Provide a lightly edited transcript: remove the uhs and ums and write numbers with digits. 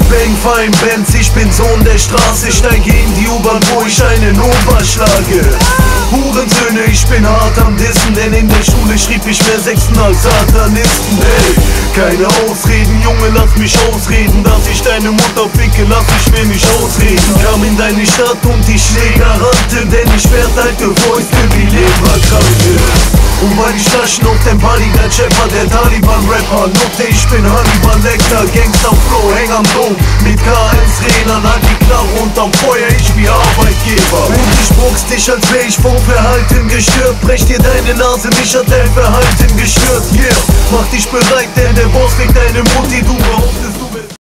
Bang, fein Benz, ich bin Sohn der Straße. Steige in die U-Bahn, wo ich einen Opa schlage. Hurensöhne, ich bin hart am Dissen, denn in der Schule schrieb ich mehr Sechsten als Satanisten. Ey, keine Ausreden, Junge, lass mich ausreden. Dass ich deine Mutter ficke, lass ich mir nicht ausreden. Kam in deine Stadt und die Schläger rannte, denn ich werd alte Fäuste wie Leberkranke. Und weil ich Taschen auf dem Bodyguard Schäfer, der Taliban-Rapper. Nutte, ich bin Hannibal Lecter, Gangster-Flow, häng am Dom. Mit KS-Rädern, halt die Knarre unterm Feuer, ich wie Arbeitgeber. Und ich box dich, als wär ich vom Verhalten gestört. Brech dir deine Nase, mich hat dein Verhalten gestört. Yeah, mach dich bereit, denn der Boss legt deine Mutti, du behauptest du